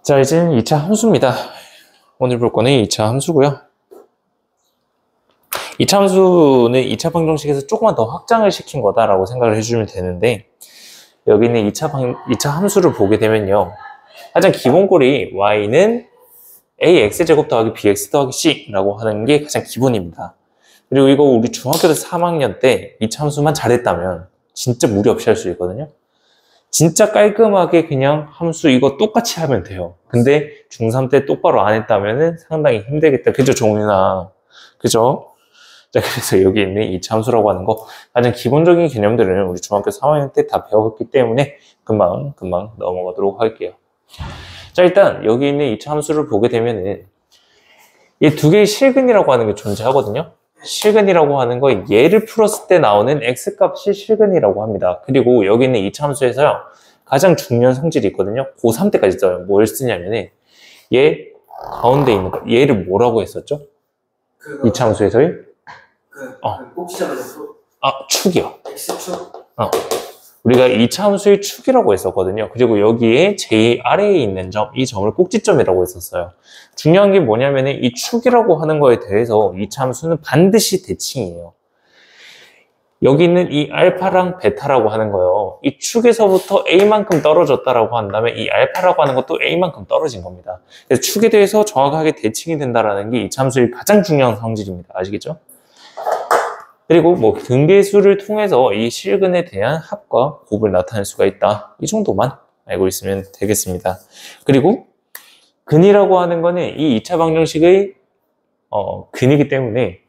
자, 이제 2차 함수입니다. 오늘 볼 거는 2차 함수고요. 2차 함수는 2차 방정식에서 조금만 더 확장을 시킨 거다라고 생각을 해주면 되는데, 여기 있는 2차 함수를 보게 되면요, 가장 기본꼴이 y는 ax제곱 더하기 bx 더하기 c라고 하는 게 가장 기본입니다. 그리고 이거 우리 중학교 때 3학년 때 2차 함수만 잘했다면 진짜 무리 없이 할 수 있거든요. 진짜 깔끔하게 그냥 함수 이거 똑같이 하면 돼요. 근데 중3 때 똑바로 안 했다면 상당히 힘들겠다. 그죠, 종윤아? 그죠? 자, 그래서 여기 있는 2차 함수라고 하는 거 가장 기본적인 개념들은 우리 중학교 3학년 때 다 배웠기 때문에 금방 넘어가도록 할게요. 자, 일단 여기 있는 2차 함수를 보게 되면은 이 두 개의 실근이라고 하는 게 존재하거든요. 실근이라고 하는 거 얘를 풀었을 때 나오는 x값이 실근이라고 합니다. 그리고 여기 있는 2차 함수에서요, 가장 중요한 성질이 있거든요. 고3 때까지 써요. 뭘 쓰냐면은 얘 가운데 있는 거 얘를 뭐라고 했었죠? 2차 함수에서요? 꼭지점에서 축이요. x축? 우리가 2차 함수의 축이라고 했었거든요. 그리고 여기에 제일 아래에 있는 점, 이 점을 꼭지점이라고 했었어요. 중요한 게 뭐냐면은 이 축이라고 하는 거에 대해서 2차 함수는 반드시 대칭이에요. 여기 있는 이 알파랑 베타라고 하는 거요, 이 축에서부터 a만큼 떨어졌다라고 한다면 이 알파라고 하는 것도 a만큼 떨어진 겁니다. 그래서 축에 대해서 정확하게 대칭이 된다라는 게 2차 함수의 가장 중요한 성질입니다. 아시겠죠? 그리고 뭐 등계수를 통해서 이 실근에 대한 합과 곱을 나타낼 수가 있다. 이 정도만 알고 있으면 되겠습니다. 그리고 근이라고 하는 거는 이 2차 방정식의 근이기 때문에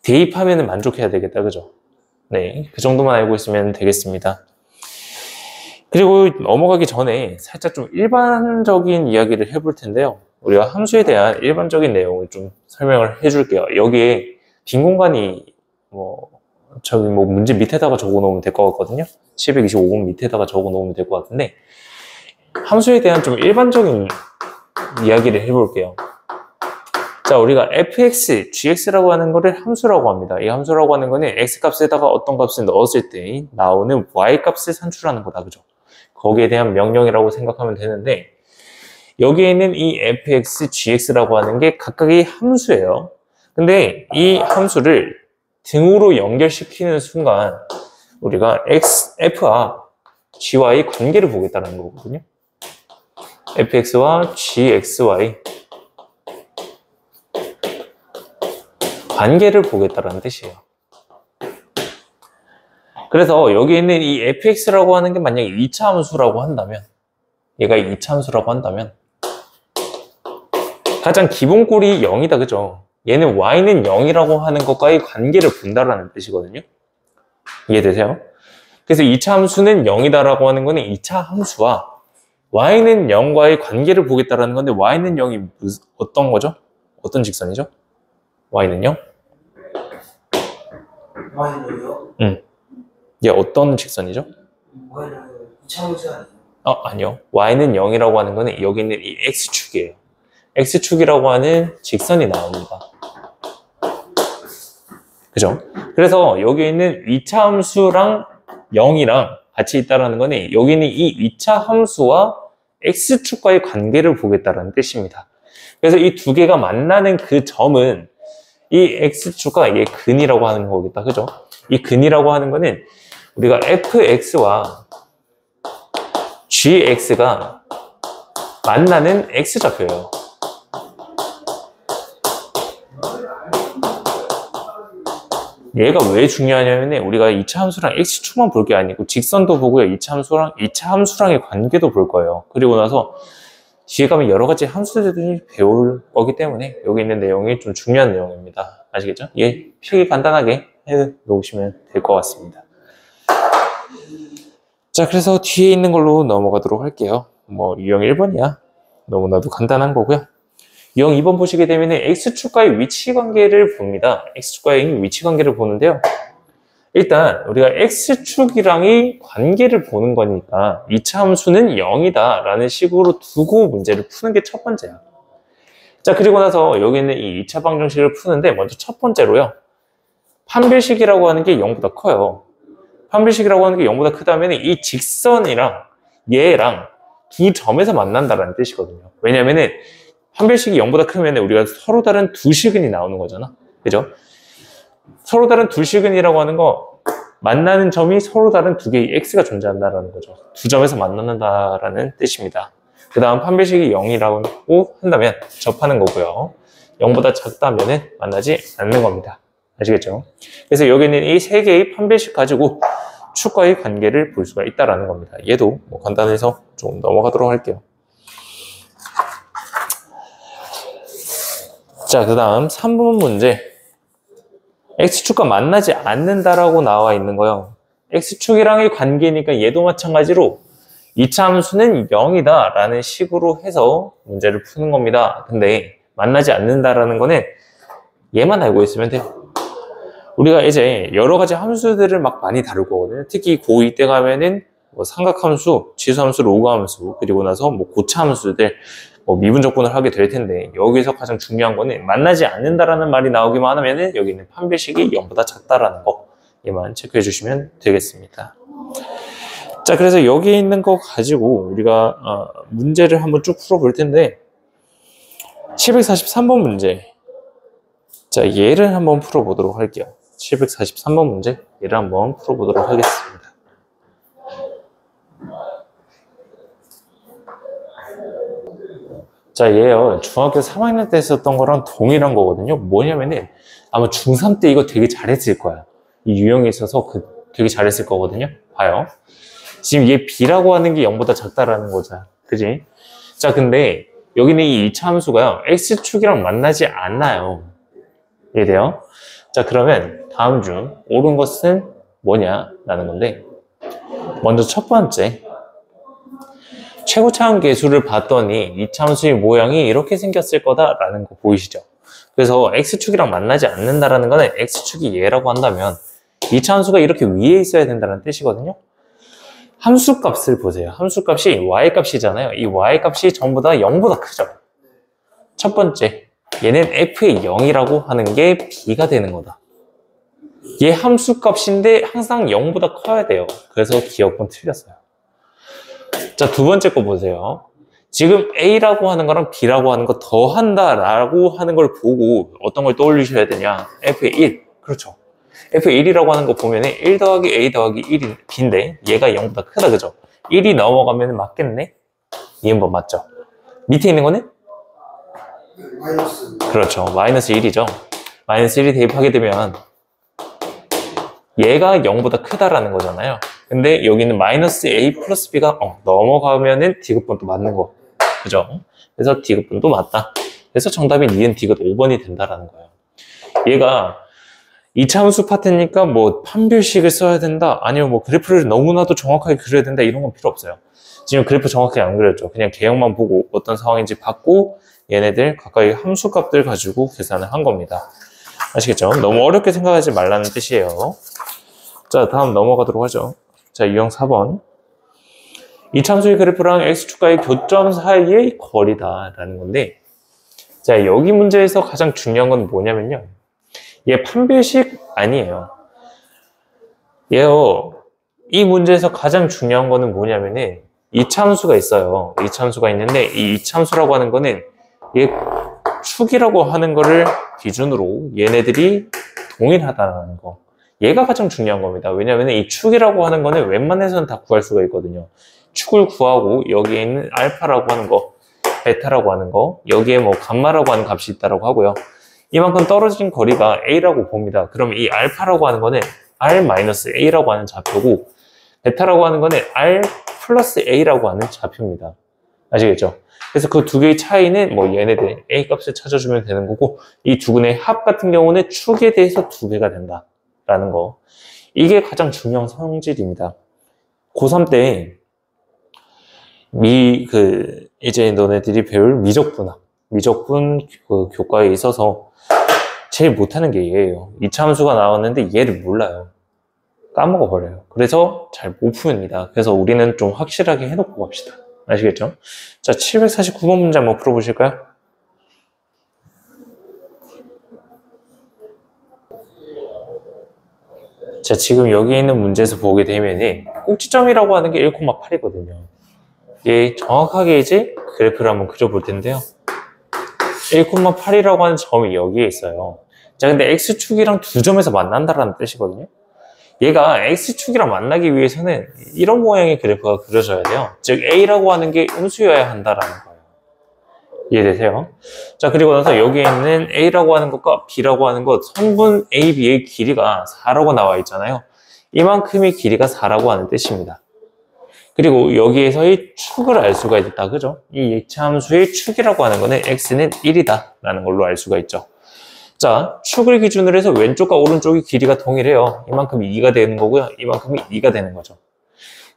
대입하면 만족해야 되겠다. 그죠? 네, 그 정도만 알고 있으면 되겠습니다. 그리고 넘어가기 전에 살짝 좀 일반적인 이야기를 해볼 텐데요. 우리가 함수에 대한 일반적인 내용을 좀 설명을 해줄게요. 여기에 빈 공간이 저기 문제 밑에다가 적어 놓으면 될 것 같거든요. 725번 밑에다가 적어 놓으면 될 것 같은데, 함수에 대한 좀 일반적인 이야기를 해볼게요. 자, 우리가 fx, gx라고 하는 거를 함수라고 합니다. 이 함수라고 하는 거는 x값에다가 어떤 값을 넣었을 때 나오는 y값을 산출하는 거다. 그죠? 거기에 대한 명령이라고 생각하면 되는데, 여기에 있는 이 fx, gx라고 하는 게 각각의 함수예요. 근데 이 함수를 등으로 연결시키는 순간 우리가 f와 gy의 관계를 보겠다는 거거든요. fx와 gxy 관계를 보겠다는 뜻이에요. 그래서 여기 있는 이 fx라고 하는 게 만약에 2차 함수라고 한다면, 얘가 2차 함수라고 한다면 가장 기본 꼴이 0이다. 그죠? 얘는 y는 0이라고 하는 것과의 관계를 본다라는 뜻이거든요. 이해되세요? 그래서 2차 함수는 0이다라고 하는 거는 2차 함수와 y는 0과의 관계를 보겠다라는 건데, y는 0이 어떤 거죠? 어떤 직선이죠? y는 0? y는 0이요? 응. 얘 어떤 직선이죠? y는 2차 함수 아니에요? 아니요. y는 0이라고 하는 거는 여기 있는 이 x축이에요. x축이라고 하는 직선이 나옵니다. 그죠? 그래서 여기 있는 2차 함수랑 0이랑 같이 있다는 거는 여기 있는 이 2차 함수와 x축과의 관계를 보겠다는 뜻입니다. 그래서 이 두 개가 만나는 그 점은 이 x축과 얘 근이라고 하는 거겠다. 그죠? 이 근이라고 하는 거는 우리가 fx와 gx가 만나는 x좌표예요. 얘가 왜 중요하냐면 우리가 2차 함수랑 x축만 볼 게 아니고 직선도 보고요, 2차 함수랑의 관계도 볼 거예요. 그리고 나서 뒤에 가면 여러 가지 함수들이 배울 거기 때문에 여기 있는 내용이 좀 중요한 내용입니다. 아시겠죠? 예, 필기 간단하게 해 놓으시면 될 것 같습니다. 자, 그래서 뒤에 있는 걸로 넘어가도록 할게요. 유형 1번이야. 너무나도 간단한 거고요. 유형 2번 보시게 되면 x축과의 위치 관계를 봅니다. x축과의 위치 관계를 보는데요. 일단 우리가 x축이랑의 관계를 보는 거니까 2차 함수는 0이다 라는 식으로 두고 문제를 푸는 게 첫 번째야. 자, 그리고 나서 여기 있는 이 2차 방정식을 푸는데, 먼저 첫 번째로요, 판별식이라고 하는 게 0보다 커요. 판별식이라고 하는 게 0보다 크다면 이 직선이랑 얘랑 두 점에서 만난다라는 뜻이거든요. 왜냐면은 판별식이 0보다 크면 우리가 서로 다른 두 시근이 나오는 거잖아. 그죠? 서로 다른 두 시근이라고 하는 거, 만나는 점이 서로 다른 두 개의 x가 존재한다라는 거죠. 두 점에서 만난다라는 뜻입니다. 그 다음 판별식이 0이라고 한다면 접하는 거고요. 0보다 작다면은 만나지 않는 겁니다. 아시겠죠? 그래서 여기는 이 세 개의 판별식 가지고 축과의 관계를 볼 수가 있다라는 겁니다. 얘도 뭐 간단해서 좀 넘어가도록 할게요. 자, 그 다음 3번 문제. X축과 만나지 않는다라고 나와 있는 거요. X축이랑의 관계니까 얘도 마찬가지로 이차 함수는 0이다 라는 식으로 해서 문제를 푸는 겁니다. 근데 만나지 않는다라는 거는 얘만 알고 있으면 돼요. 우리가 이제 여러 가지 함수들을 막 많이 다룰 거거든요. 특히 고2 때 가면은 뭐 삼각함수, 지수함수, 로그함수, 그리고 나서 뭐 고차함수들, 뭐 미분적분을 하게 될 텐데, 여기서 가장 중요한 거는 만나지 않는다라는 말이 나오기만 하면은 여기 있는 판별식이 0보다 작다라는 거, 얘만 체크해 주시면 되겠습니다. 자, 그래서 여기에 있는 거 가지고 우리가 문제를 한번 쭉 풀어볼 텐데, 743번 문제. 자, 얘를 한번 풀어보도록 할게요. 743번 문제, 얘를 한번 풀어보도록 하겠습니다. 자, 얘요. 중학교 3학년 때 썼던 거랑 동일한 거거든요. 뭐냐면은 아마 중3 때 이거 되게 잘했을 거야. 이 유형에 있어서 되게 잘했을 거거든요. 봐요. 지금 얘 B라고 하는 게 0보다 작다라는 거죠. 그지? 자, 근데 여기는 이 2차 함수가요. X축이랑 만나지 않나요. 이해돼요? 자, 그러면 다음 중 옳은 것은 뭐냐라는 건데, 먼저 첫 번째, 최고차항 계수를 봤더니 이 참수의 모양이 이렇게 생겼을 거다라는 거 보이시죠? 그래서 X축이랑 만나지 않는다라는 거는 X축이 얘라고 한다면 이 참수가 이렇게 위에 있어야 된다는 뜻이거든요. 함수값을 보세요. 함수값이 Y값이잖아요. 이 Y값이 전부 다 0보다 크죠? 첫 번째, 얘는 F의 0이라고 하는 게 B가 되는 거다. 얘 함수값인데 항상 0보다 커야 돼요. 그래서 기억은 틀렸어요. 자, 두 번째 거 보세요. 지금 A라고 하는 거랑 B라고 하는 거 더한다라고 하는 걸 보고 어떤 걸 떠올리셔야 되냐? F의 1. 그렇죠. F의 1이라고 하는 거 보면은 1 더하기 A 더하기 1이 B인데 얘가 0보다 크다, 그죠? 1이 넘어가면 맞겠네? 이 한번 맞죠? 밑에 있는 거는? 마이너스. 그렇죠. 마이너스 1이죠. 마이너스 1이 대입하게 되면 얘가 0보다 크다라는 거잖아요. 근데 여기는 마이너스 A 플러스 B가 넘어가면은 D급분도 맞는 거. 그죠? 그래서 D급분도 맞다. 그래서 정답이 니은 디귿 5번이 된다라는 거예요. 얘가 2차 함수 파트니까 뭐 판별식을 써야 된다. 아니면 뭐 그래프를 너무나도 정확하게 그려야 된다. 이런 건 필요 없어요. 지금 그래프 정확하게 안 그렸죠. 그냥 개형만 보고 어떤 상황인지 봤고 얘네들 가까이 함수값들 가지고 계산을 한 겁니다. 아시겠죠? 너무 어렵게 생각하지 말라는 뜻이에요. 자, 다음 넘어가도록 하죠. 자, 유형 4번. 이참수의 그래프랑 X축과의 교점 사이의 거리다라는 건데, 자, 여기 문제에서 가장 중요한 건 뭐냐면요. 얘 판별식 아니에요. 얘요, 이 문제에서 가장 중요한 거는 뭐냐면은, 이참수가 있어요. 이참수가 있는데, 이 이참수라고 하는 거는 얘 축이라고 하는 거를 기준으로 얘네들이 동일하다는 거. 얘가 가장 중요한 겁니다. 왜냐하면 이 축이라고 하는 거는 웬만해서는 다 구할 수가 있거든요. 축을 구하고 여기에 있는 알파라고 하는 거, 베타라고 하는 거, 여기에 뭐 감마라고 하는 값이 있다라고 하고요. 이만큼 떨어진 거리가 A라고 봅니다. 그럼 이 알파라고 하는 거는 R-A라고 하는 좌표고, 베타라고 하는 거는 R 플러스 A라고 하는 좌표입니다. 아시겠죠? 그래서 그 두 개의 차이는 뭐 얘네들 A 값을 찾아주면 되는 거고, 이 두 근의 합 같은 경우는 축에 대해서 두 개가 된다. 라는 거. 이게 가장 중요한 성질입니다. 고3 때 이제 너네들이 배울 미적분 그 교과에 있어서 제일 못하는 게 얘예요. 2차 함수가 나왔는데 얘를 몰라요. 까먹어버려요. 그래서 잘 못 풉니다. 그래서 우리는 좀 확실하게 해놓고 갑시다. 아시겠죠? 자, 749번 문제 한번 풀어보실까요? 자, 지금 여기 있는 문제에서 보게 되면 꼭지점이라고 하는 게 1,8이거든요. 예, 정확하게 이제 그래프를 한번 그려볼 텐데요. 1,8이라고 하는 점이 여기에 있어요. 자, 근데 X축이랑 두 점에서 만난다라는 뜻이거든요. 얘가 X축이랑 만나기 위해서는 이런 모양의 그래프가 그려져야 돼요. 즉, A라고 하는 게 음수여야 한다라는 거예요. 이해되세요? 자, 그리고 나서 여기에 있는 A라고 하는 것과 B라고 하는 것, 선분 AB의 길이가 4라고 나와 있잖아요. 이만큼의 길이가 4라고 하는 뜻입니다. 그리고 여기에서의 축을 알 수가 있다. 그죠? 이 이차함수의 축이라고 하는 거는 x는 1이다 라는 걸로 알 수가 있죠. 자, 축을 기준으로 해서 왼쪽과 오른쪽의 길이가 동일해요. 이만큼이 2가 되는 거고요. 이만큼이 2가 되는 거죠.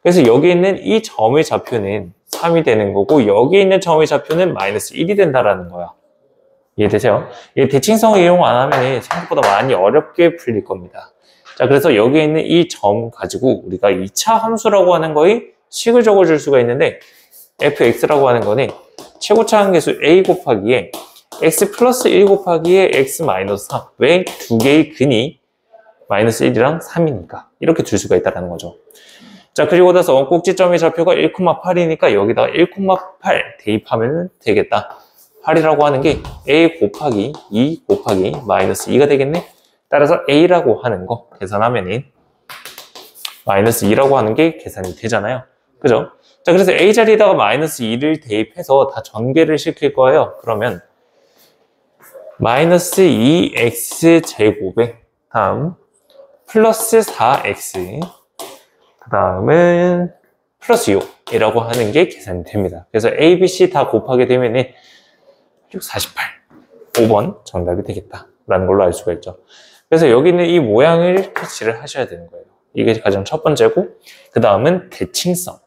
그래서 여기 있는 이 점의 좌표는 3이 되는 거고 여기 있는 점의 좌표는 마이너스 1이 된다라는 거야. 이해되세요? 이 대칭성을 이용 안 하면 생각보다 많이 어렵게 풀릴 겁니다. 자, 그래서 여기에 있는 이 점 가지고 우리가 2차 함수라고 하는 거의 식을 적어줄 수가 있는데 fx라고 하는 거는 최고차 한계수 a 곱하기에 x 플러스 1 곱하기에 x 마이너스 3 왜 두 개의 근이 마이너스 1이랑 3이니까 이렇게 줄 수가 있다는 거죠. 자, 그리고 나서 꼭지점의 좌표가 1,8이니까 여기다가 1,8 대입하면 되겠다. 8이라고 하는 게 a 곱하기 2 곱하기 마이너스 2가 되겠네. 따라서 a라고 하는 거 계산하면은 마이너스 2라고 하는 게 계산이 되잖아요. 그죠? 자, 그래서 a 자리에다가 마이너스 2를 대입해서 다 전개를 시킬 거예요. 그러면 마이너스 2x 제곱에 다음 플러스 4x 그 다음은 플러스 6이라고 하는 게 계산이 됩니다. 그래서 a, b, c 다 곱하게 되면은 48, 5번 정답이 되겠다라는 걸로 알 수가 있죠. 그래서 여기 있는 이 모양을 캐치를 하셔야 되는 거예요. 이게 가장 첫 번째고, 그 다음은 대칭성.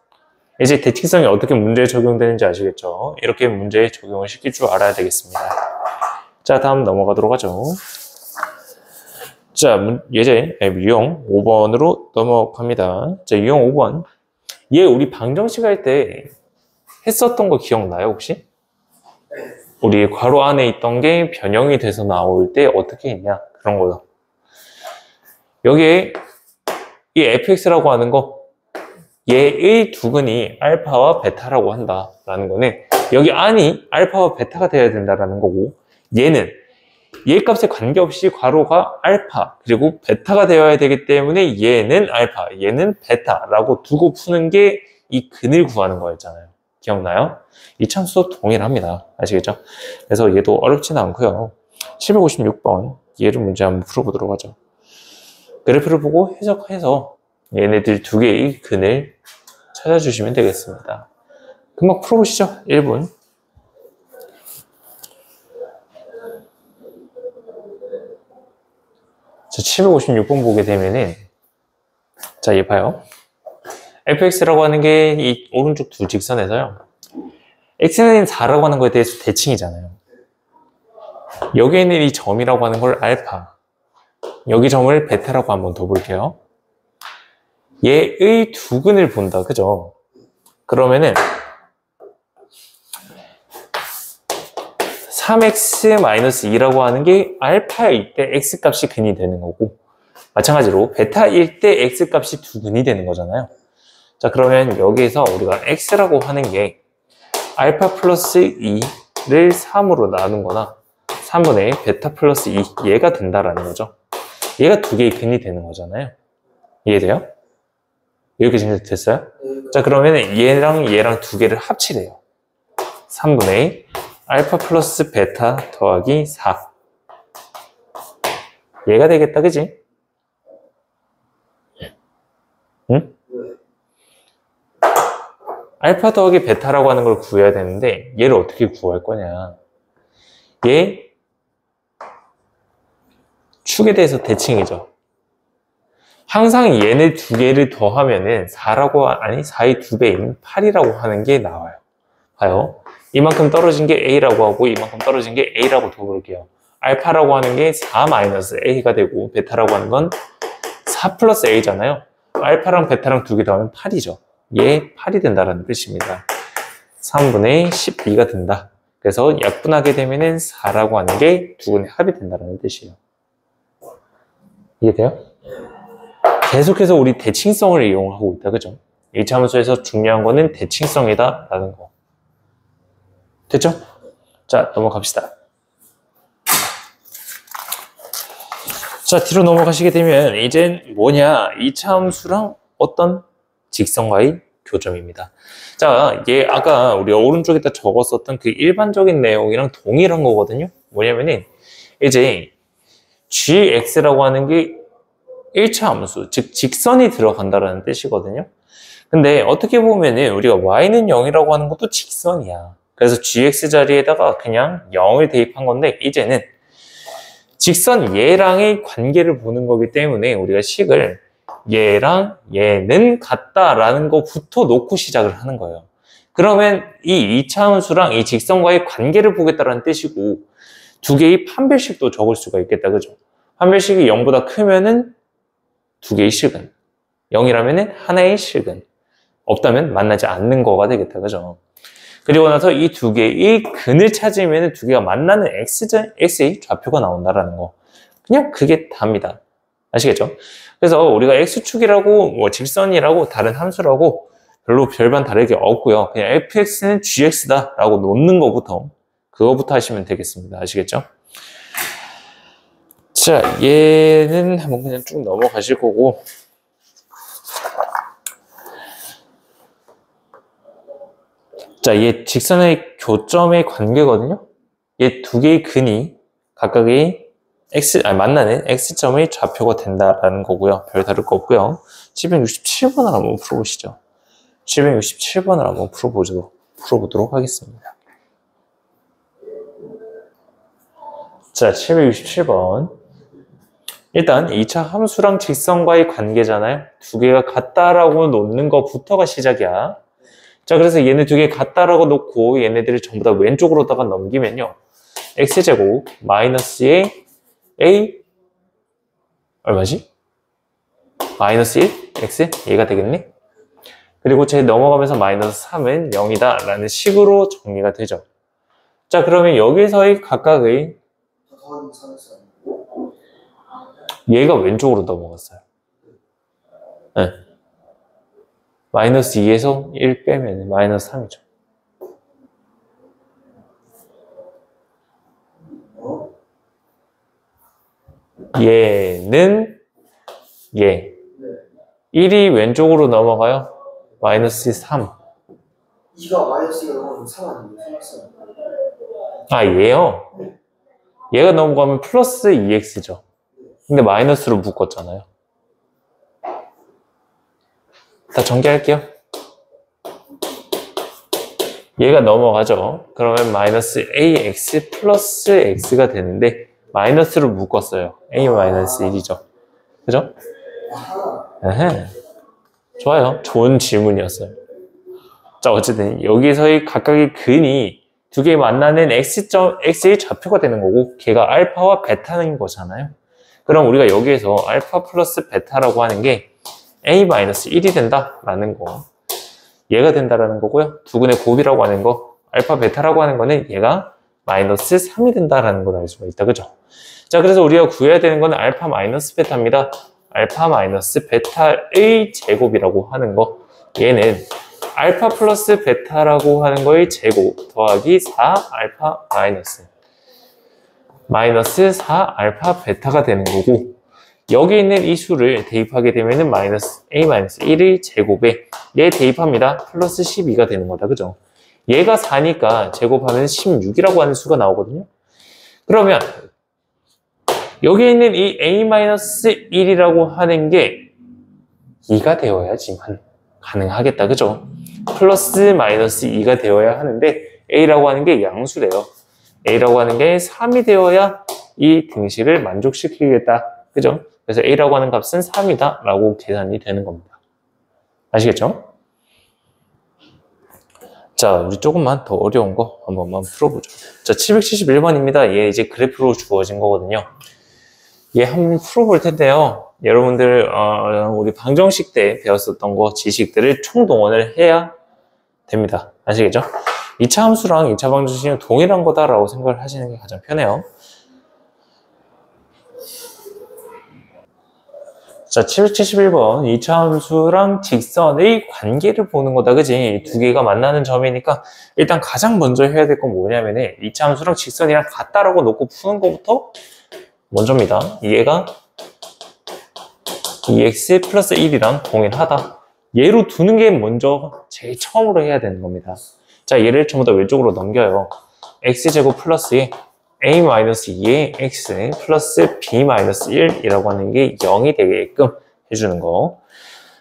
이제 대칭성이 어떻게 문제에 적용되는지 아시겠죠? 이렇게 문제에 적용을 시킬 줄 알아야 되겠습니다. 자, 다음 넘어가도록 하죠. 자, 예제 유형 5번으로 넘어갑니다. 자, 유형 5번. 얘 우리 방정식 할 때 했었던 거 기억나요, 혹시? 우리 괄호 안에 있던 게 변형이 돼서 나올 때 어떻게 했냐? 그런 거요. 여기에 이 fx라고 하는 거 얘의 두근이 알파와 베타라고 한다라는 거는 여기 안이 알파와 베타가 되어야 된다라는 거고 얘는 얘 값에 관계없이 괄호가 알파 그리고 베타가 되어야 되기 때문에 얘는 알파, 얘는 베타라고 두고 푸는 게 이 근을 구하는 거였잖아요. 기억나요? 이 참수도 동일합니다. 아시겠죠? 그래서 얘도 어렵지는 않고요. 756번 얘를 문제 한번 풀어보도록 하죠. 그래프를 보고 해석해서 얘네들 두 개의 근을 찾아주시면 되겠습니다. 금방 풀어보시죠. 1분. 자, 756번 보게 되면은 자, 얘 봐요. fx라고 하는 게 이 오른쪽 두 직선에서요. x는 4라고 하는 거에 대해서 대칭이잖아요. 여기에 있는 이 점이라고 하는 걸 알파, 여기 점을 베타라고 한번 더 볼게요. 얘의 두근을 본다. 그죠? 그러면은 3x-2라고 하는 게 알파일 때 x값이 근이 되는 거고 마찬가지로 베타일 때 x값이 두근이 되는 거잖아요. 자, 그러면 여기에서 우리가 x라고 하는 게 알파 플러스 2를 3으로 나눈 거나 3분의 베타 플러스 2 얘가 된다라는 거죠. 얘가 두 개의 근이 되는 거잖아요. 이해돼요? 이렇게 됐어요? 자, 그러면 얘랑 두 개를 합치래요. 3분의 알파 플러스 베타 더하기 4 얘가 되겠다. 그지? 응? 알파 더하기 베타라고 하는 걸 구해야 되는데 얘를 어떻게 구할 거냐. 얘 축에 대해서 대칭이죠. 항상 얘네 두 개를 더하면은 4의 두 배인 8이라고 하는 게 나와요. 봐요. 이만큼 떨어진 게 A라고 하고 이만큼 떨어진 게 A라고 둬볼게요. 알파라고 하는 게 4-A가 되고 베타라고 하는 건 4 플러스 A잖아요. 알파랑 베타랑 두 개 더하면 8이죠. 얘 8이 된다는 뜻입니다. 3분의 12가 된다. 그래서 약분하게 되면은 4라고 하는 게 두 근의 합이 된다는 뜻이에요. 이해돼요? 계속해서 우리 대칭성을 이용하고 있다. 그죠? 2차 함수에서 중요한 거는 대칭성이다 라는 거. 됐죠? 자, 넘어갑시다. 자, 뒤로 넘어가시게 되면 이젠 뭐냐? 2차 함수랑 어떤 직선과의 교점입니다. 자, 이게 아까 우리 오른쪽에다 적었었던 그 일반적인 내용이랑 동일한 거거든요. 뭐냐면은 이제 gx라고 하는 게 1차 함수, 즉 직선이 들어간다라는 뜻이거든요. 근데 어떻게 보면은 우리가 y는 0이라고 하는 것도 직선이야. 그래서 gx 자리에다가 그냥 0을 대입한 건데 이제는 직선 얘랑의 관계를 보는 거기 때문에 우리가 식을 얘랑 얘는 같다라는 거부터 놓고 시작을 하는 거예요. 그러면 이 2차 함수랑 이 직선과의 관계를 보겠다라는 뜻이고 두 개의 판별식도 적을 수가 있겠다. 그죠? 판별식이 0보다 크면은 두 개의 식은 0이라면은 하나의 식은 없다면 만나지 않는 거가 되겠다. 그죠? 그리고 나서 이 두 개의 근을 찾으면 두 개가 만나는 x의 좌표가 나온다라는 거. 그냥 그게 답니다. 아시겠죠? 그래서 우리가 x축이라고 뭐 직선이라고 다른 함수라고 별로 별반 다를 게 없고요. 그냥 fx는 gx다 라고 놓는 거부터 그거부터 하시면 되겠습니다. 아시겠죠? 자, 얘는 한번 그냥 쭉 넘어가실 거고 자, 얘 직선의 교점의 관계거든요. 얘 두 개의 근이 각각의 만나는 x점의 좌표가 된다라는 거고요. 별 다를 거 없고요. 767번을 한번 풀어보시죠. 767번을 한번 풀어보도록 하겠습니다. 자, 767번. 일단 2차 함수랑 직선과의 관계잖아요. 두 개가 같다라고 놓는 것부터가 시작이야. 자, 그래서 얘네 두 개 같다라고 놓고 얘네들을 전부 다 왼쪽으로다가 넘기면요. x제곱 마이너스의 a 얼마지? 마이너스 1 x 얘가 되겠네. 그리고 제 넘어가면서 마이너스 3은 0이다 라는 식으로 정리가 되죠. 자, 그러면 여기서의 각각의 얘가 왼쪽으로 넘어갔어요. 네. 마이너스 2에서 1 빼면 마이너스 3이죠. 얘는 얘 1이 왼쪽으로 넘어가요. 마이너스 3. 2가 마이너스 2가 넘어가면 3 아니에요? 아, 얘요? 얘가 넘어가면 플러스 2x죠. 근데 마이너스로 묶었잖아요. 다 전개할게요. 얘가 넘어가죠. 그러면 마이너스 ax 플러스 x가 되는데 마이너스로 묶었어요. a 마이너스 1이죠. 그죠? 에헤. 좋아요. 좋은 질문이었어요. 자, 어쨌든 여기서의 각각의 근이 두 개 만나는 x의 좌표가 되는 거고 걔가 알파와 베타인 거잖아요. 그럼 우리가 여기에서 알파 플러스 베타라고 하는 게 a-1이 된다라는 거. 얘가 된다라는 거고요. 두 근의 곱이라고 하는 거, 알파 베타라고 하는 거는 얘가 마이너스 3이 된다라는 걸 알 수가 있다. 그죠? 자, 그래서 우리가 구해야 되는 거는 알파 마이너스 베타입니다. 알파 마이너스 베타의 제곱이라고 하는 거. 얘는 알파 플러스 베타라고 하는 거의 제곱 더하기 4 알파 마이너스 4 알파 베타가 되는 거고 여기 있는 이 수를 대입하게 되면은 마이너스 a-1의 제곱에 얘 대입합니다. 플러스 12가 되는 거다. 그죠? 얘가 4니까 제곱하면 16이라고 하는 수가 나오거든요. 그러면 여기 있는 이 a-1이라고 하는 게 2가 되어야지만 가능하겠다. 그죠? 플러스 마이너스 2가 되어야 하는데 a라고 하는 게 양수래요. a라고 하는 게 3이 되어야 이 등식을 만족시키겠다. 그죠? 그래서 a라고 하는 값은 3이다 라고 계산이 되는 겁니다. 아시겠죠? 자, 우리 조금만 더 어려운 거 한 번만 풀어보죠. 자, 771번입니다. 얘 이제 그래프로 주어진 거거든요. 얘 한번 풀어볼 텐데요. 여러분들 우리 방정식 때 배웠었던 거 지식들을 총동원을 해야 됩니다. 아시겠죠? 2차 함수랑 2차 방정식은 동일한 거다라고 생각을 하시는 게 가장 편해요. 자, 771번. 이차함수랑 직선의 관계를 보는 거다, 그지? 두 개가 만나는 점이니까 일단 가장 먼저 해야 될 건 뭐냐면은 이차함수랑 직선이랑 같다라고 놓고 푸는 것부터 먼저입니다. 얘가 2x 플러스 1이랑 동일하다. 얘로 두는 게 먼저 제일 처음으로 해야 되는 겁니다. 자, 얘를 전부 다 왼쪽으로 넘겨요. x제곱 플러스 a-2의 x 플러스 b-1이라고 하는 게 0이 되게끔 해주는 거.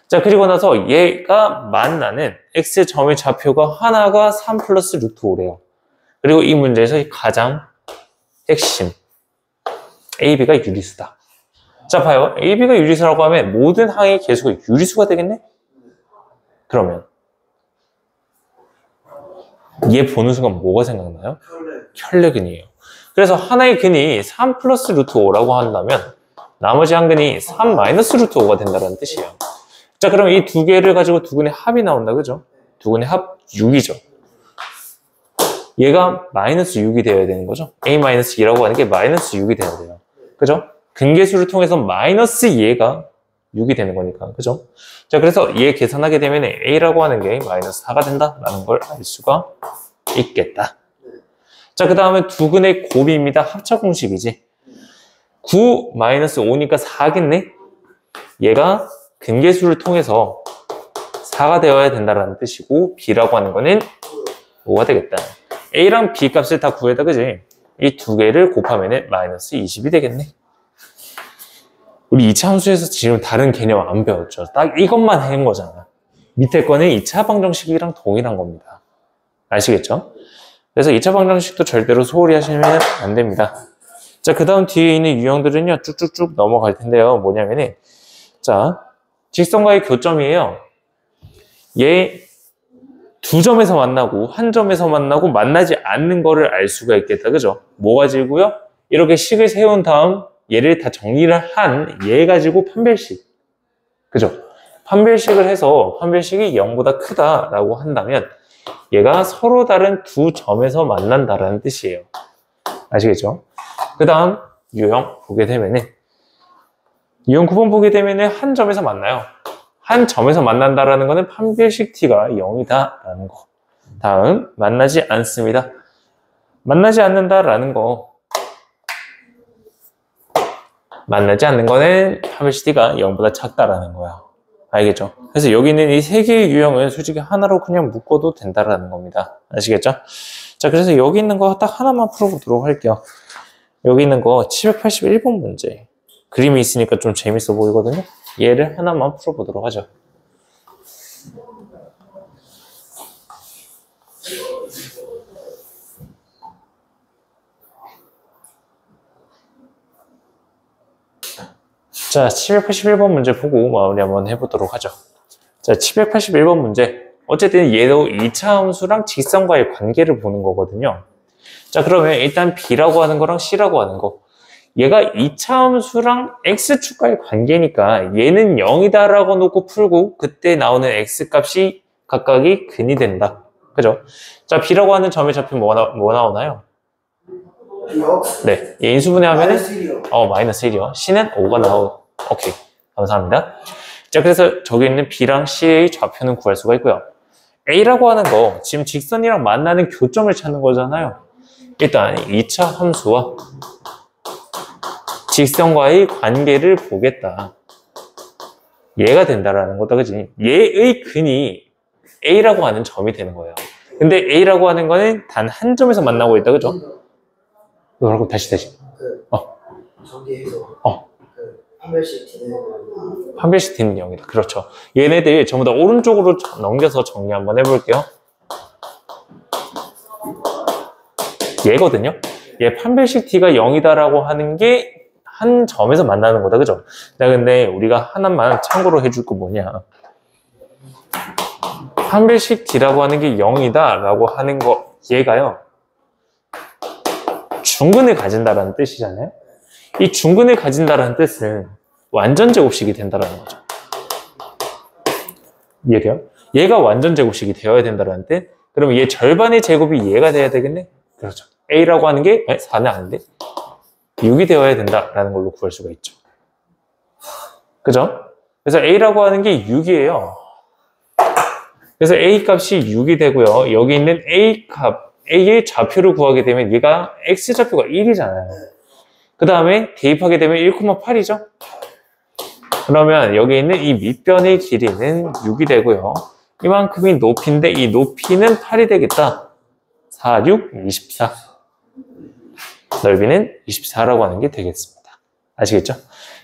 자, 그리고 나서 얘가 만나는 x점의 좌표가 하나가 3 플러스 루트 5래요. 그리고 이 문제에서 가장 핵심 ab가 유리수다. 자, 봐요. ab가 유리수라고 하면 모든 항의 개수가 유리수가 되겠네? 그러면 얘 보는 순간 뭐가 생각나요? 혈례근이에요. 그래서 하나의 근이 3 플러스 루트 5라고 한다면 나머지 한 근이 3 마이너스 루트 5가 된다는 뜻이에요. 자, 그럼 이 두 개를 가지고 두 근의 합이 나온다, 그죠? 두 근의 합 6이죠. 얘가 마이너스 6이 되어야 되는 거죠. a-2라고 하는 게 마이너스 6이 되어야 돼요. 그죠? 근계수를 통해서 마이너스 얘가 6이 되는 거니까, 그죠? 자, 그래서 얘 계산하게 되면 a라고 하는 게 마이너스 4가 된다라는 걸 알 수가 있겠다. 자, 그 다음에 두 근의 곱입니다. 합차 공식이지. 9 마이너스 5니까 4겠네? 얘가 근계수를 통해서 4가 되어야 된다는 뜻이고 b라고 하는 거는 5가 되겠다. a랑 b 값을 다 구해다, 그지? 이 두 개를 곱하면 마이너스 20이 되겠네. 우리 2차 함수에서 지금 다른 개념 안 배웠죠. 딱 이것만 한 거잖아. 밑에 거는 2차 방정식이랑 동일한 겁니다. 아시겠죠? 그래서 2차 방정식도 절대로 소홀히 하시면 안 됩니다. 자, 그 다음 뒤에 있는 유형들은요, 쭉쭉쭉 넘어갈 텐데요. 뭐냐면은, 자, 직선과의 교점이에요. 얘 두 점에서 만나고, 한 점에서 만나고, 만나지 않는 거를 알 수가 있겠다. 그죠? 뭐 가지고요? 이렇게 식을 세운 다음, 얘를 다 정리를 한 얘 가지고 판별식. 그죠? 판별식을 해서 판별식이 0보다 크다라고 한다면 얘가 서로 다른 두 점에서 만난다라는 뜻이에요. 아시겠죠? 그 다음 유형 보게 되면은 유형 9번 보게 되면은 한 점에서 만나요. 한 점에서 만난다라는 거는 판별식 t가 0이다라는 거. 다음 만나지 않습니다. 만나지 않는다라는 거. 만나지 않는 거는 판별식 t가 0보다 작다라는 거야. 알겠죠? 그래서 여기 있는 이 세 개의 유형은 솔직히 하나로 그냥 묶어도 된다라는 겁니다. 아시겠죠? 자, 그래서 여기 있는 거 딱 하나만 풀어보도록 할게요. 여기 있는 거 781번 문제. 그림이 있으니까 좀 재밌어 보이거든요. 얘를 하나만 풀어보도록 하죠. 자, 781번 문제 보고 마무리 한번 해보도록 하죠. 자, 781번 문제. 어쨌든 얘도 2차 함수랑 직선과의 관계를 보는 거거든요. 자, 그러면 일단 B라고 하는 거랑 C라고 하는 거. 얘가 2차 함수랑 X축과의 관계니까 얘는 0이다라고 놓고 풀고 그때 나오는 X값이 각각이 근이 된다. 그죠? 자, B라고 하는 점의 좌표 뭐 나오나요? 네. 얘 인수분해 하면은 마이너스 1이요. C는 5가 나오고. 오케이. 감사합니다. 자, 그래서 저기 있는 B랑 C의 좌표는 구할 수가 있고요. A라고 하는 거 지금 직선이랑 만나는 교점을 찾는 거잖아요. 일단 2차 함수와 직선과의 관계를 보겠다. 얘가 된다라는 거다, 그지? 얘의 근이 A라고 하는 점이 되는 거예요. 근데 A라고 하는 거는 단 한 점에서 만나고 있다, 그죠? 그러고 다시. 정리해서. 판별식 T는 0이다. 그렇죠. 얘네들 전부 다 오른쪽으로 넘겨서 정리 한번 해볼게요. 얘거든요. 얘 판별식 T가 0이다라고 하는 게 한 점에서 만나는 거다. 그죠? 자, 근데 우리가 하나만 참고로 해줄 거 뭐냐. 판별식 T라고 하는 게 0이다라고 하는 거, 얘가요. 중근을 가진다라는 뜻이잖아요. 이 중근을 가진다라는 뜻은 완전 제곱식이 된다라는 거죠. 이해돼요? 얘가 완전 제곱식이 되어야 된다라는 뜻? 그러면 얘 절반의 제곱이 얘가 돼야 되겠네? 그렇죠. A라고 하는 게 4는 아닌데 6이 되어야 된다라는 걸로 구할 수가 있죠. 그죠? 그래서 A라고 하는 게 6이에요. 그래서 A 값이 6이 되고요. 여기 있는 A 값, A의 좌표를 구하게 되면 얘가 X좌표가 1이잖아요. 그 다음에 대입하게 되면 1,8이죠? 그러면 여기 있는 이 밑변의 길이는 6이 되고요. 이만큼이 높이인데 이 높이는 8이 되겠다. 4, 6, 24. 넓이는 24라고 하는 게 되겠습니다. 아시겠죠?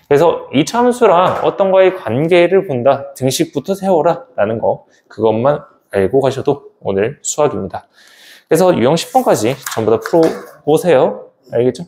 그래서 이 참수랑 어떤 거의 관계를 본다. 등식부터 세워라 라는 거, 그것만 알고 가셔도 오늘 수학입니다. 그래서 유형 10번까지 전부 다 풀어보세요. 알겠죠?